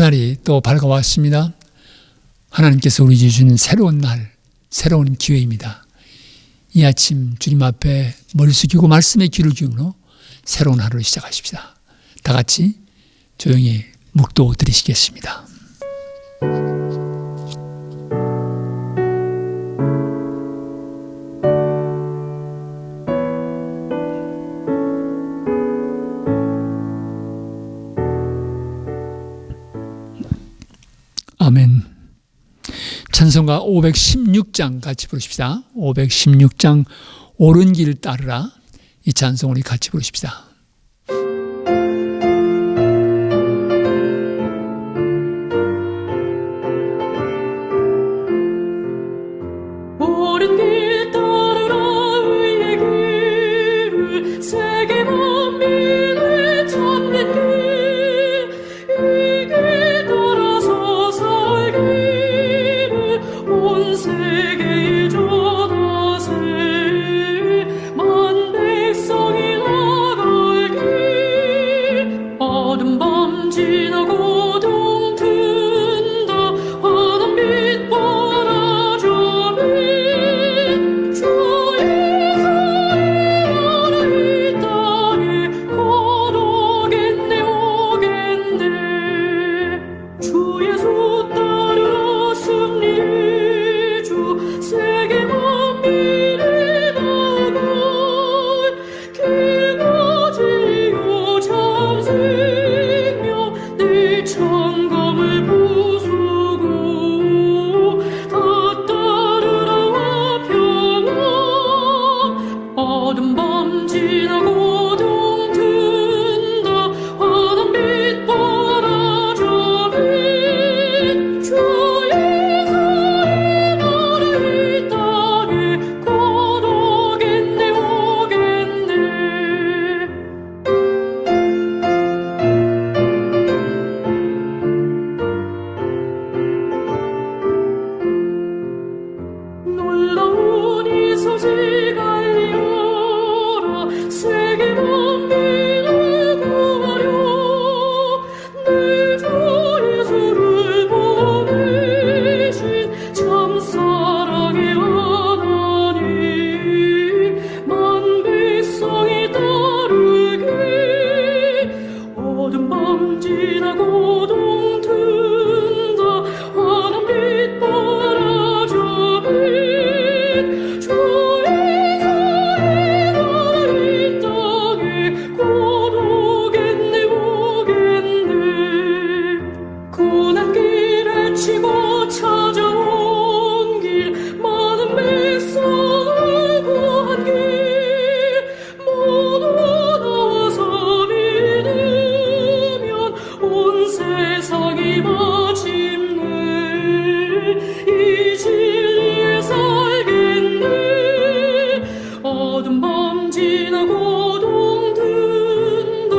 새날이 또 밝아왔습니다. 하나님께서 우리 주시는 새로운 날, 새로운 기회입니다. 이 아침 주님 앞에 머리 숙이고 말씀에 귀를 기울여 새로운 하루를 시작하십시다. 다 같이 조용히 묵도 드리시겠습니다. 아멘. 찬송가 516장 같이 부르십시다. 516장 옳은 길 따르라. 이 찬송 우리 같이 부르십시다. 옳은 길 따르라. 의의 길을 세계 만민을 찾는 길, 이 길 따라서 살기를 온 세계에 전하세. 만 백성이 나갈 길, 어둠 밤 지나고 동 튼다. 환한 빛 보라져 빛, 주의 사랑으로 이 땅에 거룩했네 오겠네. 주 예수 따르라. 승리의 주 세계 만민을 나갈 길과 진리요 참 생명, 내 창검을 부수고 다 따르라. 평안 어둠 밤 지나고 동 튼다. 환한 빛 보라져 빛, 주의 사랑으로 이 땅에 거룩했네 오겠네. 놀라운 이 소식 알리어라. 세계 만민을 구하려 내 주 예수를 보내신 참 사랑의 하나님, 만 백성이 따르게 어둠 밤 지나고 동 튼다. 환한 빛 보라져 빛, 주의 사랑으로 이 땅에 거룩했네 오겠네. 고난 길을 치고 찾아온 길, 많은 백성을 구한 길, 모두 나와서 믿으면 온 세상이 마침내 이 진리에 살겠네. 어둠 밤 지나고 동 튼다.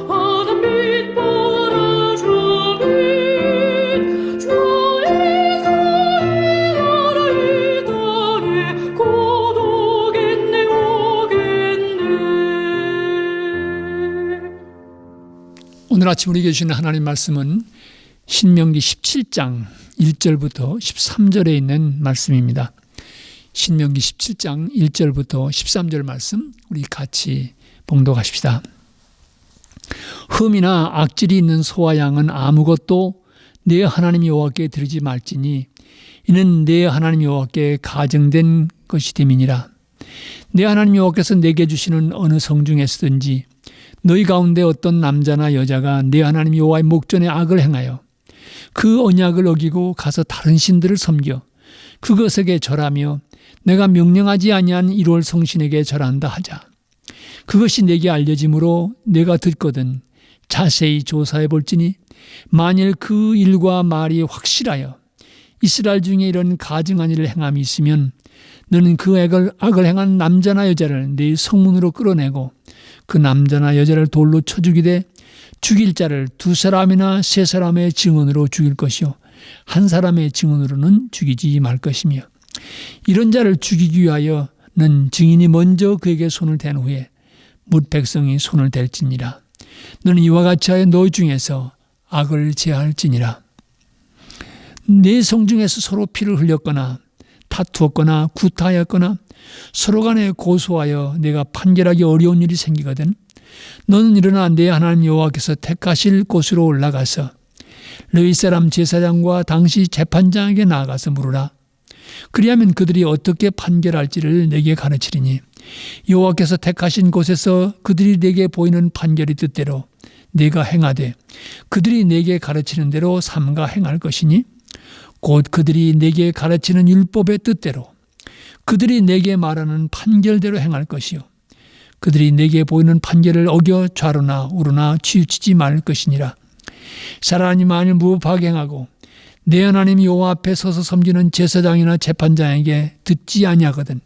환한 빛 보라져 빛, 주의 사랑으로 이 땅에 거룩했네 오겠네. 오늘 아침 우리에게 주시는 하나님 말씀은 신명기 17장 1절부터 13절에 있는 말씀입니다. 신명기 17장 1절부터 13절 말씀 우리 같이 봉독하십시다. 흠이나 악질이 있는 소와 양은 아무것도 내 하나님 여호와께 드리지 말지니 이는 내 하나님 여호와께 가증된 것이 됨이니라. 내 하나님 여호와께서 내게 주시는 어느 성 중에서든지 너희 가운데 어떤 남자나 여자가 내 하나님 여호와의 목전에 악을 행하여 그 언약을 어기고 가서 다른 신들을 섬겨 그것에게 절하며 내가 명령하지 아니한 이롤 성신에게 절한다 하자. 그것이 내게 알려짐으로 내가 듣거든 자세히 조사해 볼지니 만일 그 일과 말이 확실하여 이스라엘 중에 이런 가증한 일을 행함이 있으면 너는 그 악을 행한 남자나 여자를 네 성문으로 끌어내고 그 남자나 여자를 돌로 쳐 죽이되 죽일 자를 2사람이나 3사람의 증언으로 죽일 것이요 한 사람의 증언으로는 죽이지 말 것이며 이런 자를 죽이기 위하여는 증인이 먼저 그에게 손을 댄 후에 뭇 백성이 손을 댈지니라. 너는 이와 같이 하여 너희 중에서 악을 제할지니라. 내 성중에서 서로 피를 흘렸거나 다투었거나 구타하였거나 서로 간에 고소하여 내가 판결하기 어려운 일이 생기거든 너는 일어나 내 하나님 여호와께서 택하실 곳으로 올라가서 레위 사람 제사장과 당시 재판장에게 나아가서 물으라. 그리하면 그들이 어떻게 판결할지를 내게 가르치리니 여호와께서 택하신 곳에서 그들이 내게 보이는 판결의 뜻대로 내가 행하되 그들이 내게 가르치는 대로 삼가 행할 것이니 곧 그들이 내게 가르치는 율법의 뜻대로 그들이 내게 말하는 판결대로 행할 것이요 그들이 내게 보이는 판결을 어겨 좌로나 우로나 치우치지 말 것이니라. 사람이 만일 무법하게 행하고 내 하나님 여호와 앞에 서서 섬기는 제사장이나 재판장에게 듣지 아니하거든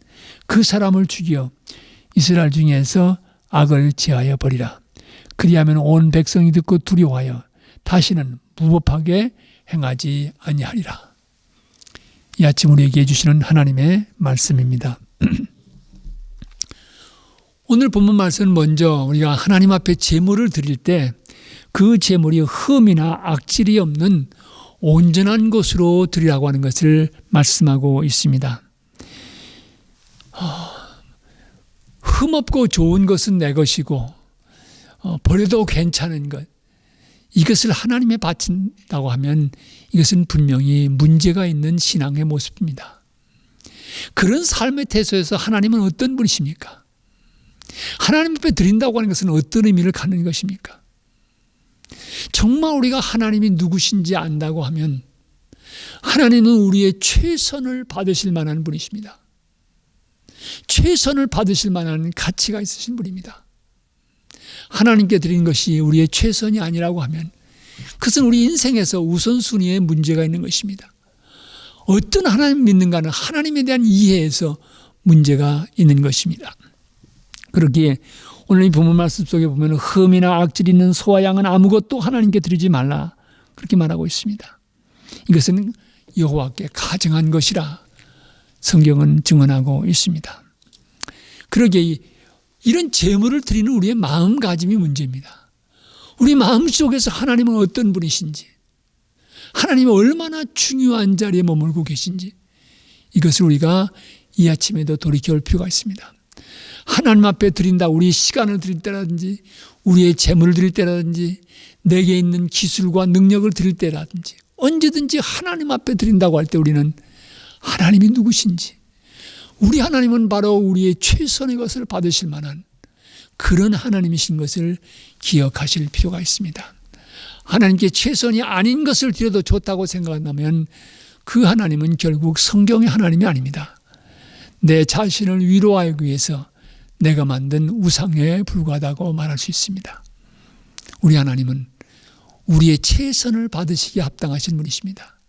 그 사람을 죽여 이스라엘 중에서 악을 제하여 버리라. 그리하면 온 백성이 듣고 두려워하여 다시는 무법하게 행하지 아니하리라. 이 아침 우리에게 주시는 하나님의 말씀입니다. 오늘 본문 말씀은 먼저 우리가 하나님 앞에 제물을 드릴 때 그 제물이 흠이나 악질이 없는 온전한 것으로 드리라고 하는 것을 말씀하고 있습니다. 흠없고 좋은 것은 내 것이고 버려도 괜찮은 것 이것을 하나님에 바친다고 하면 이것은 분명히 문제가 있는 신앙의 모습입니다. 그런 삶의 태소에서 하나님은 어떤 분이십니까? 하나님 앞에 드린다고 하는 것은 어떤 의미를 갖는 것입니까? 정말 우리가 하나님이 누구신지 안다고 하면 하나님은 우리의 최선을 받으실 만한 분이십니다. 최선을 받으실 만한 가치가 있으신 분입니다. 하나님께 드린 것이 우리의 최선이 아니라고 하면 그것은 우리 인생에서 우선순위에 문제가 있는 것입니다. 어떤 하나님 믿는가는 하나님에 대한 이해에서 문제가 있는 것입니다. 그러기에 오늘 이 본문 말씀 속에 보면 흠이나 악질 있는 소와 양은 아무것도 하나님께 드리지 말라 그렇게 말하고 있습니다. 이것은 여호와께 가증한 것이라 성경은 증언하고 있습니다. 그러기에 이런 제물을 드리는 우리의 마음가짐이 문제입니다. 우리 마음속에서 하나님은 어떤 분이신지 하나님은 얼마나 중요한 자리에 머물고 계신지 이것을 우리가 이 아침에도 돌이켜볼 필요가 있습니다. 하나님 앞에 드린다 우리의 시간을 드릴 때라든지 우리의 재물을 드릴 때라든지 내게 있는 기술과 능력을 드릴 때라든지 언제든지 하나님 앞에 드린다고 할 때 우리는 하나님이 누구신지 우리 하나님은 바로 우리의 최선의 것을 받으실 만한 그런 하나님이신 것을 기억하실 필요가 있습니다. 하나님께 최선이 아닌 것을 드려도 좋다고 생각한다면 그 하나님은 결국 성경의 하나님이 아닙니다. 내 자신을 위로하기 위해서 내가 만든 우상에 불과하다고 말할 수 있습니다. 우리 하나님은 우리의 최선을 받으시기에 합당하신 분이십니다.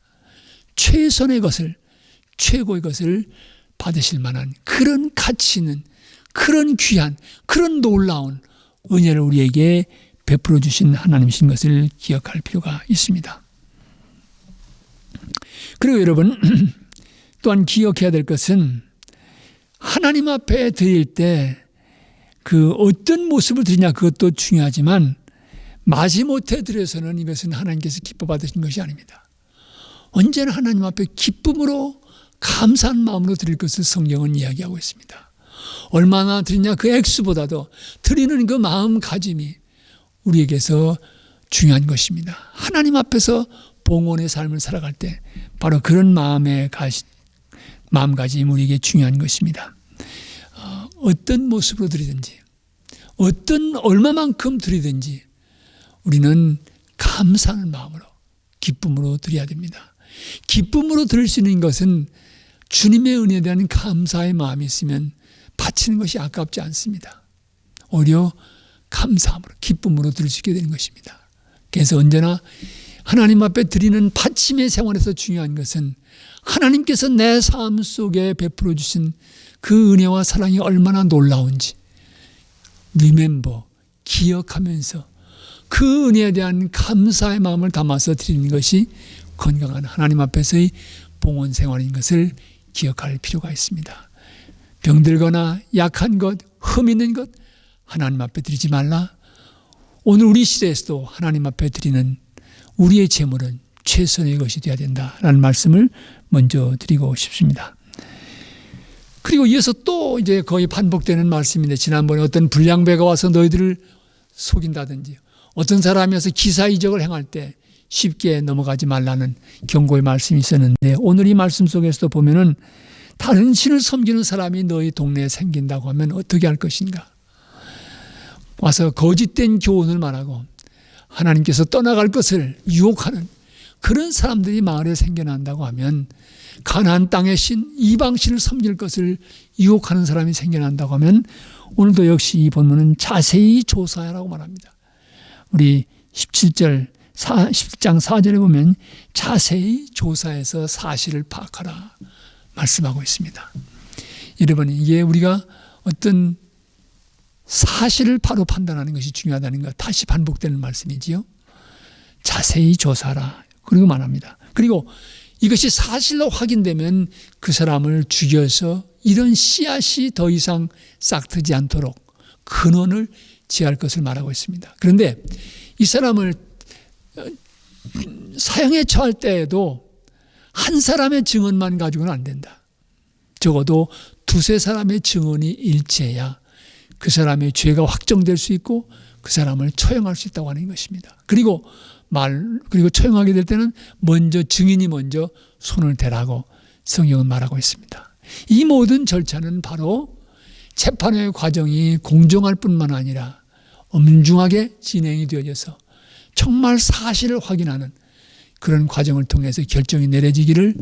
최선의 것을 최고의 것을 받으실 만한 그런 가치 있는 그런 귀한 그런 놀라운 은혜를 우리에게 베풀어 주신 하나님이신 것을 기억할 필요가 있습니다. 그리고 여러분 또한 기억해야 될 것은 하나님 앞에 드릴 때 그 어떤 모습을 드리냐 그것도 중요하지만 마지못해 드려서는 이것은 하나님께서 기뻐 받으신 것이 아닙니다. 언제나 하나님 앞에 기쁨으로 감사한 마음으로 드릴 것을 성경은 이야기하고 있습니다. 얼마나 드리냐 그 액수보다도 드리는 그 마음가짐이 우리에게서 중요한 것입니다. 하나님 앞에서 봉헌의 삶을 살아갈 때 바로 그런 마음가짐이 우리에게 중요한 것입니다. 어떤 모습으로 드리든지 얼마만큼 드리든지 우리는 감사하는 마음으로 기쁨으로 드려야 됩니다. 기쁨으로 드릴 수 있는 것은 주님의 은혜에 대한 감사의 마음이 있으면 바치는 것이 아깝지 않습니다. 오히려 감사함으로 기쁨으로 드릴 수 있게 되는 것입니다. 그래서 언제나 하나님 앞에 드리는 바침의 생활에서 중요한 것은 하나님께서 내 삶 속에 베풀어 주신 그 은혜와 사랑이 얼마나 놀라운지 기억하면서 그 은혜에 대한 감사의 마음을 담아서 드리는 것이 건강한 하나님 앞에서의 봉헌 생활인 것을 기억할 필요가 있습니다. 병들거나 약한 것, 흠 있는 것 하나님 앞에 드리지 말라. 오늘 우리 시대에서도 하나님 앞에 드리는 우리의 재물은 최선의 것이 되어야 된다라는 말씀을 먼저 드리고 싶습니다. 그리고 이어서 또 이제 거의 반복되는 말씀인데, 지난번에 어떤 불량배가 와서 너희들을 속인다든지, 어떤 사람이 와서 기사이적을 행할 때 쉽게 넘어가지 말라는 경고의 말씀이 있었는데, 오늘 이 말씀 속에서도 보면은 다른 신을 섬기는 사람이 너희 동네에 생긴다고 하면 어떻게 할 것인가? 와서 거짓된 교훈을 말하고 하나님께서 떠나갈 것을 유혹하는 그런 사람들이 마을에 생겨난다고 하면, 가나안 땅의 신, 이방신을 섬길 것을 유혹하는 사람이 생겨난다고 하면, 오늘도 역시 이 본문은 자세히 조사하라고 말합니다. 우리 17장 4절에 보면 자세히 조사해서 사실을 파악하라 말씀하고 있습니다. 여러분, 이게 우리가 어떤 사실을 바로 판단하는 것이 중요하다는 것, 다시 반복되는 말씀이지요. 자세히 조사하라. 그리고 말합니다. 그리고 이것이 사실로 확인되면 그 사람을 죽여서 이런 씨앗이 더 이상 싹트지 않도록 근원을 제할 것을 말하고 있습니다. 그런데 이 사람을 사형에 처할 때에도 한 사람의 증언만 가지고는 안 된다. 적어도 두세 사람의 증언이 일치해야 그 사람의 죄가 확정될 수 있고 그 사람을 처형할 수 있다고 하는 것입니다. 그리고 처형하게 될 때는 증인이 먼저 손을 대라고 성경은 말하고 있습니다. 이 모든 절차는 바로 재판의 과정이 공정할 뿐만 아니라 엄중하게 진행이 되어져서 정말 사실을 확인하는 그런 과정을 통해서 결정이 내려지기를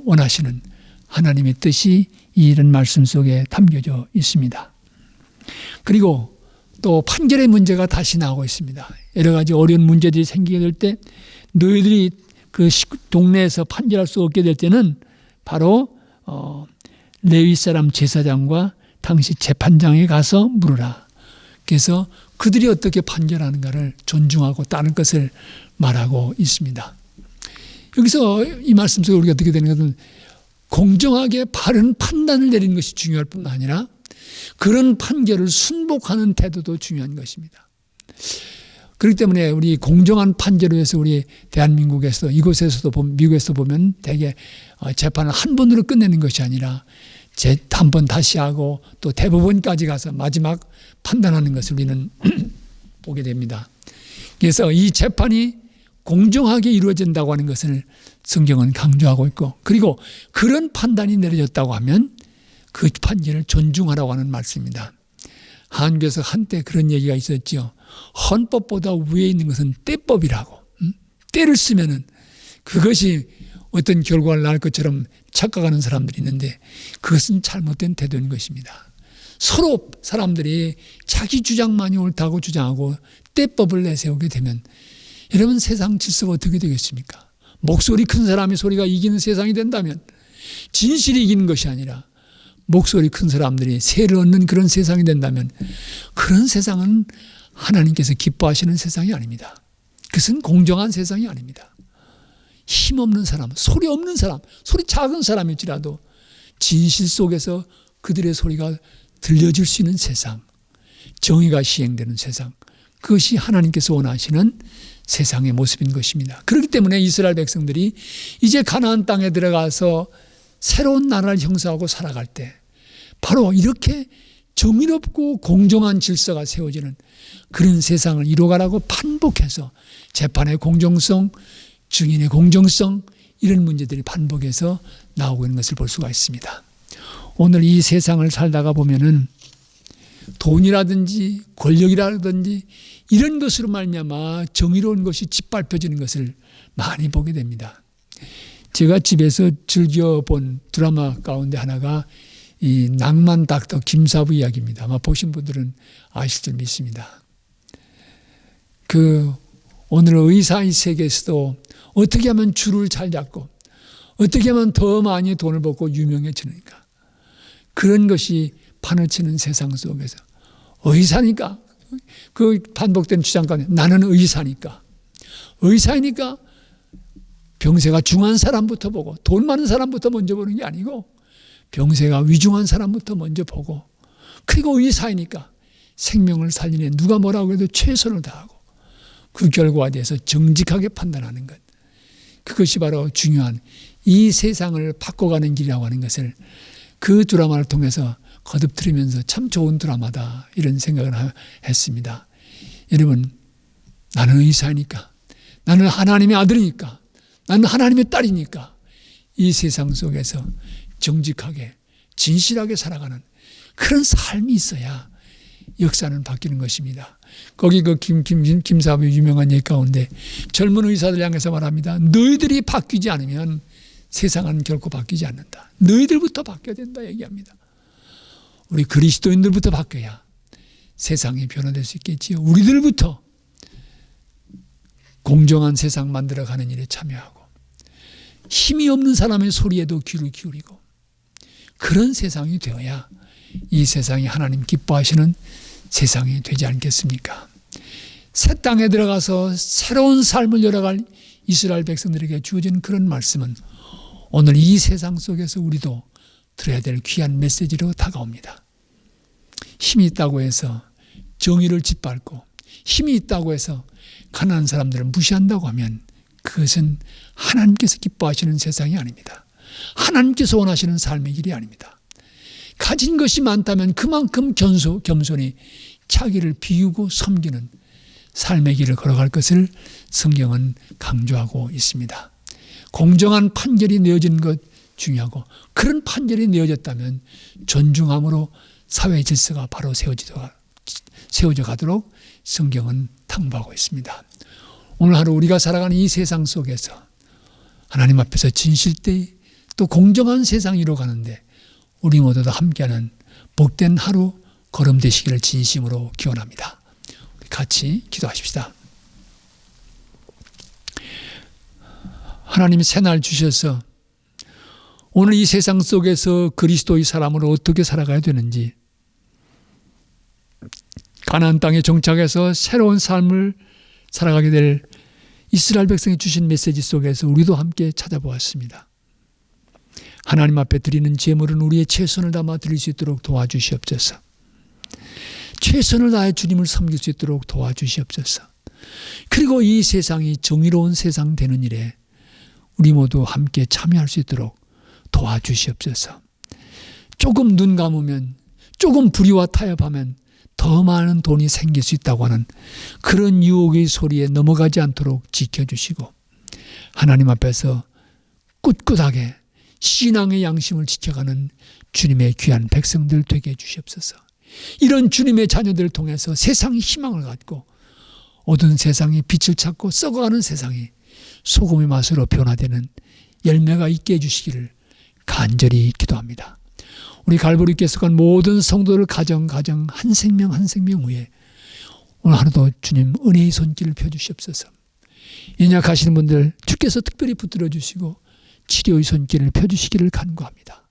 원하시는 하나님의 뜻이 이런 말씀 속에 담겨져 있습니다. 그리고 또 판결의 문제가 다시 나오고 있습니다. 여러 가지 어려운 문제들이 생기게 될 때 너희들이 그 동네에서 판결할 수 없게 될 때는 바로 레위 사람 제사장과 당시 재판장에 가서 물으라. 그래서 그들이 어떻게 판결하는가를 존중하고 따를 것을 말하고 있습니다. 여기서 이 말씀 속에 우리가 어떻게 되는 것은 공정하게 바른 판단을 내리는 것이 중요할 뿐만 아니라 그런 판결을 순복하는 태도도 중요한 것입니다. 그렇기 때문에 우리 공정한 판결을 위해서 우리 대한민국에서 이곳에서도 미국에서 보면 대개 재판을 한 번으로 끝내는 것이 아니라 한 번 다시 하고 또 대법원까지 가서 마지막 판단하는 것을 우리는 보게 됩니다. 그래서 이 재판이 공정하게 이루어진다고 하는 것을 성경은 강조하고 있고, 그리고 그런 판단이 내려졌다고 하면 그 판결을 존중하라고 하는 말씀입니다. 한국에서 한때 그런 얘기가 있었죠. 헌법보다 위에 있는 것은 때법이라고. 때를 쓰면은 그것이 어떤 결과를 낳을 것처럼 착각하는 사람들이 있는데 그것은 잘못된 태도인 것입니다. 서로 사람들이 자기 주장만이 옳다고 주장하고 때법을 내세우게 되면 여러분, 세상 질서가 어떻게 되겠습니까? 목소리 큰 사람의 소리가 이기는 세상이 된다면, 진실이 이기는 것이 아니라 목소리 큰 사람들이 세를 얻는 그런 세상이 된다면, 그런 세상은 하나님께서 기뻐하시는 세상이 아닙니다. 그것은 공정한 세상이 아닙니다. 힘없는 사람, 소리 없는 사람, 소리 작은 사람일지라도 진실 속에서 그들의 소리가 들려질 수 있는 세상, 정의가 시행되는 세상, 그것이 하나님께서 원하시는 세상의 모습인 것입니다. 그렇기 때문에 이스라엘 백성들이 이제 가나안 땅에 들어가서 새로운 나라를 형성하고 살아갈 때 바로 이렇게 정의롭고 공정한 질서가 세워지는 그런 세상을 이루어가라고 반복해서 재판의 공정성, 증인의 공정성, 이런 문제들이 반복해서 나오고 있는 것을 볼 수가 있습니다. 오늘 이 세상을 살다가 보면은 돈이라든지 권력이라든지 이런 것으로 말미암아 정의로운 것이 짓밟혀지는 것을 많이 보게 됩니다. 제가 집에서 즐겨본 드라마 가운데 하나가 이 낭만 닥터 김사부 이야기입니다. 아마 보신 분들은 아실 줄 믿습니다. 오늘 의사의 세계에서도 어떻게 하면 줄을 잘 잡고 어떻게 하면 더 많이 돈을 벌고 유명해지는가, 그런 것이 판을 치는 세상 속에서 의사니까, 그 반복된 주장 가운데 나는 의사니까 병세가 중한 사람부터 보고 돈 많은 사람부터 먼저 보는 게 아니고 병세가 위중한 사람부터 먼저 보고, 그리고 의사이니까 생명을 살리는 누가 뭐라고 해도 최선을 다하고 그 결과에 대해서 정직하게 판단하는 것. 그것이 바로 중요한 이 세상을 바꿔가는 길이라고 하는 것을 그 드라마를 통해서 거듭들으면서 참 좋은 드라마다 이런 생각을 했습니다. 여러분, 나는 의사니까, 나는 하나님의 아들이니까, 나는 하나님의 딸이니까 이 세상 속에서 정직하게 진실하게 살아가는 그런 삶이 있어야 역사는 바뀌는 것입니다. 거기 그 김사부의 유명한 얘기 가운데 젊은 의사들 향해서 말합니다. 너희들이 바뀌지 않으면 세상은 결코 바뀌지 않는다. 너희들부터 바뀌어야 된다 얘기합니다. 우리 그리스도인들부터 바뀌어야 세상이 변화될 수 있겠지요. 우리들부터 공정한 세상 만들어가는 일에 참여하고 힘이 없는 사람의 소리에도 귀를 기울이고 그런 세상이 되어야 이 세상이 하나님 기뻐하시는 세상이 되지 않겠습니까? 새 땅에 들어가서 새로운 삶을 열어갈 이스라엘 백성들에게 주어진 그런 말씀은 오늘 이 세상 속에서 우리도 들어야 될 귀한 메시지로 다가옵니다. 힘이 있다고 해서 정의를 짓밟고 힘이 있다고 해서 가난한 사람들을 무시한다고 하면 그것은 하나님께서 기뻐하시는 세상이 아닙니다. 하나님께서 원하시는 삶의 길이 아닙니다. 가진 것이 많다면 그만큼 겸손히 자기를 비우고 섬기는 삶의 길을 걸어갈 것을 성경은 강조하고 있습니다. 공정한 판결이 내어진 것 중요하고 그런 판결이 내어졌다면 존중함으로 사회 질서가 바로 세워져 가도록 성경은 당부하고 있습니다. 오늘 하루 우리가 살아가는 이 세상 속에서 하나님 앞에서 진실되이 또 공정한 세상 이루어가는데 우리 모두도 함께하는 복된 하루 걸음 되시기를 진심으로 기원합니다. 우리 같이 기도하십시다. 하나님 새날 주셔서 오늘 이 세상 속에서 그리스도의 사람으로 어떻게 살아가야 되는지 가나안 땅에 정착해서 새로운 삶을 살아가게 될 이스라엘 백성이 주신 메시지 속에서 우리도 함께 찾아보았습니다. 하나님 앞에 드리는 제물은 우리의 최선을 담아 드릴 수 있도록 도와주시옵소서. 최선을 다해 주님을 섬길 수 있도록 도와주시옵소서. 그리고 이 세상이 정의로운 세상 되는 일에 우리 모두 함께 참여할 수 있도록 도와주시옵소서. 조금 눈 감으면, 조금 불의와 타협하면 더 많은 돈이 생길 수 있다고 하는 그런 유혹의 소리에 넘어가지 않도록 지켜주시고 하나님 앞에서 꿋꿋하게 신앙의 양심을 지켜가는 주님의 귀한 백성들 되게 해주시옵소서. 이런 주님의 자녀들을 통해서 세상이 희망을 갖고 어두운 세상이 빛을 찾고 썩어가는 세상이 소금의 맛으로 변화되는 열매가 있게 해주시기를 간절히 기도합니다. 우리 갈보리 계속한 모든 성도들 가정 한 생명 한 생명 위에 오늘 하루도 주님 은혜의 손길을 펴주시옵소서. 연약하시는 분들 주께서 특별히 붙들어 주시고 치료의 손길을 펴주시기를 간구합니다.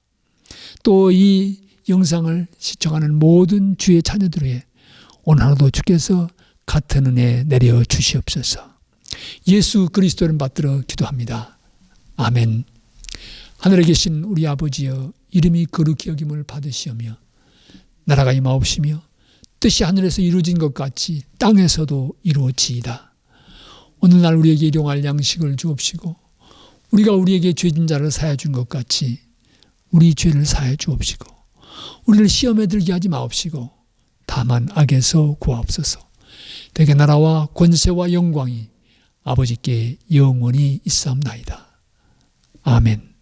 또 이 영상을 시청하는 모든 주의 자녀들 위해 오늘 하루도 주께서 같은 은혜 내려 주시옵소서. 예수 그리스도를 받들어 기도합니다. 아멘. 하늘에 계신 우리 아버지여 이름이 거룩히 여김을 받으시오며 나라가 임하옵시며 뜻이 하늘에서 이루어진 것 같이 땅에서도 이루어지이다. 오늘날 우리에게 일용할 양식을 주옵시고 우리가 우리에게 죄진 자를 사하여 준 것 같이 우리 죄를 사하여 주옵시고 우리를 시험에 들게 하지 마옵시고 다만 악에서 구하옵소서. 대개 나라와 권세와 영광이 아버지께 영원히 있사옵나이다. 아멘.